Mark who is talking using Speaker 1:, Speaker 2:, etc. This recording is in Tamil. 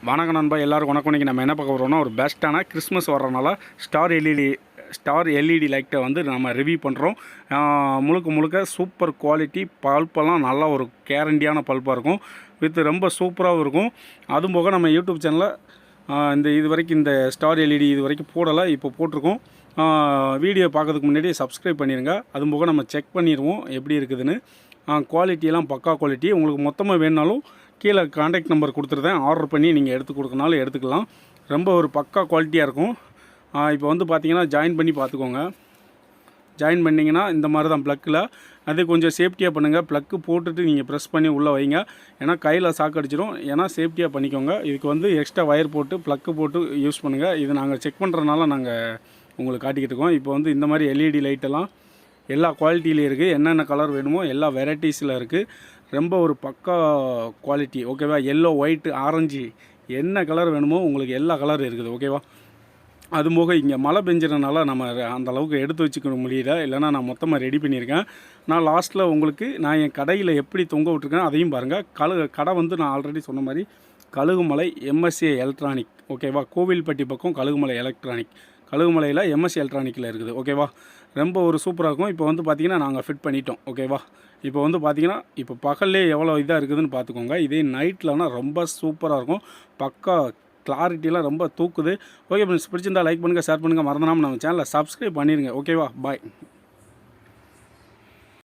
Speaker 1: வணக்கம் நண்பா, எல்லாருக்கும் வணக்கம். இன்றைக்கி நம்ம என்ன பார்க்க போகிறோம்னா, ஒரு பெஸ்ட்டான கிறிஸ்மஸ் வர்றதுனால ஸ்டார் எல்இடி லைட்டை வந்து நம்ம ரிவ்யூ பண்ணுறோம். முழுக்க சூப்பர் குவாலிட்டி பல்பெல்லாம் நல்லா ஒரு கேரண்டியான பல்பாக இருக்கும், வித் ரொம்ப சூப்பராகவும் இருக்கும். அதுவும் போக நம்ம யூடியூப் சேனலில் இது வரைக்கும் இந்த ஸ்டார் எல்இடி இது வரைக்கும் போடலை, இப்போ போட்டிருக்கோம். வீடியோ பார்க்கறதுக்கு முன்னாடி சப்ஸ்கிரைப் பண்ணிடுங்க. அதுவும் போக நம்ம செக் பண்ணிடுவோம் எப்படி இருக்குதுன்னு. குவாலிட்டியெல்லாம் பக்கா குவாலிட்டி. உங்களுக்கு மொத்தமாக வேணுனாலும் கீழே கான்டாக்ட் நம்பர் கொடுத்துருந்தேன், ஆர்டர் பண்ணி நீங்கள் எடுத்து கொடுக்கனாலும் எடுத்துக்கலாம். ரொம்ப ஒரு பக்கா குவாலிட்டியாக இருக்கும். இப்போ வந்து பார்த்தீங்கன்னா ஜாயின் பண்ணி பார்த்துக்கோங்க. ஜாயின் பண்ணிங்கன்னா இந்த மாதிரி தான் ப்ளக்கில். அது கொஞ்சம் சேஃப்டியாக பண்ணுங்கள். ப்ளக்கு போட்டுட்டு நீங்கள் ப்ரெஸ் பண்ணி உள்ளே வைங்க, ஏன்னா கையில் சாக்கடிச்சிடும். ஏன்னா சேஃப்டியாக பண்ணிக்கோங்க. இதுக்கு வந்து எக்ஸ்ட்ரா ஒயர் போட்டு ப்ளக்கு போட்டு யூஸ் பண்ணுங்கள். இது நாங்கள் செக் பண்ணுறதுனால நாங்கள் உங்களுக்கு காட்டிக்கிட்டு இருக்கோம். இப்போ வந்து இந்த மாதிரி எல்இடி லைட்டெல்லாம் எல்லா குவாலிட்டியிலையும் இருக்குது. என்னென்ன கலர் வேணுமோ எல்லா வெரைட்டிஸில் இருக்குது. ரொம்ப ஒரு பக்கா குவாலிட்டி, ஓகேவா. எல்லோ, ஒயிட்டு, ஆரஞ்சு, என்ன கலர் வேணுமோ உங்களுக்கு எல்லா கலர் இருக்குது, ஓகேவா. அது போக இங்கே மழை பெஞ்சதுனால நம்ம அந்த அளவுக்கு எடுத்து வச்சுக்க முடியல, இல்லைனா நான் மொத்தமாக ரெடி பண்ணியிருக்கேன். நான் லாஸ்ட்டில் உங்களுக்கு நான் என் கடையில் எப்படி தொங்க விட்டுருக்கேன் அதையும் பாருங்கள். கடை வந்து நான் ஆல்ரெடி சொன்ன மாதிரி கழுகுமலை M.S.A எலக்ட்ரானிக், ஓகேவா. கோவில்பட்டி பக்கம் கழுகுமலை எலக்ட்ரானிக், கழுகுமலையில் M.S.A எலக்ட்ரானிக்கில் இருக்குது, ஓகேவா. ரொம்ப ஒரு சூப்பராக இருக்கும். இப்போ வந்து பார்த்திங்கன்னா நாங்கள் ஃபிட் பண்ணிட்டோம், ஓகேவா. இப்போ வந்து பார்த்திங்கன்னா இப்போ பகல்லே எவ்வளோ இதாக இருக்குதுன்னு பார்த்துக்கோங்க. இதே நைட்லனா ரொம்ப சூப்பராக இருக்கும். பக்கா கிளாரிட்டிலாம் ரொம்ப தூக்குது. ஓகே ஃப்ரெண்ட்ஸ், பிடிச்சிருந்தா லைக் பண்ணுங்கள், ஷேர் பண்ணுங்கள், மறந்துடாமல் நம்ம சேனலை சப்ஸ்கிரைப் பண்ணிடுங்க, ஓகேவா. பாய்.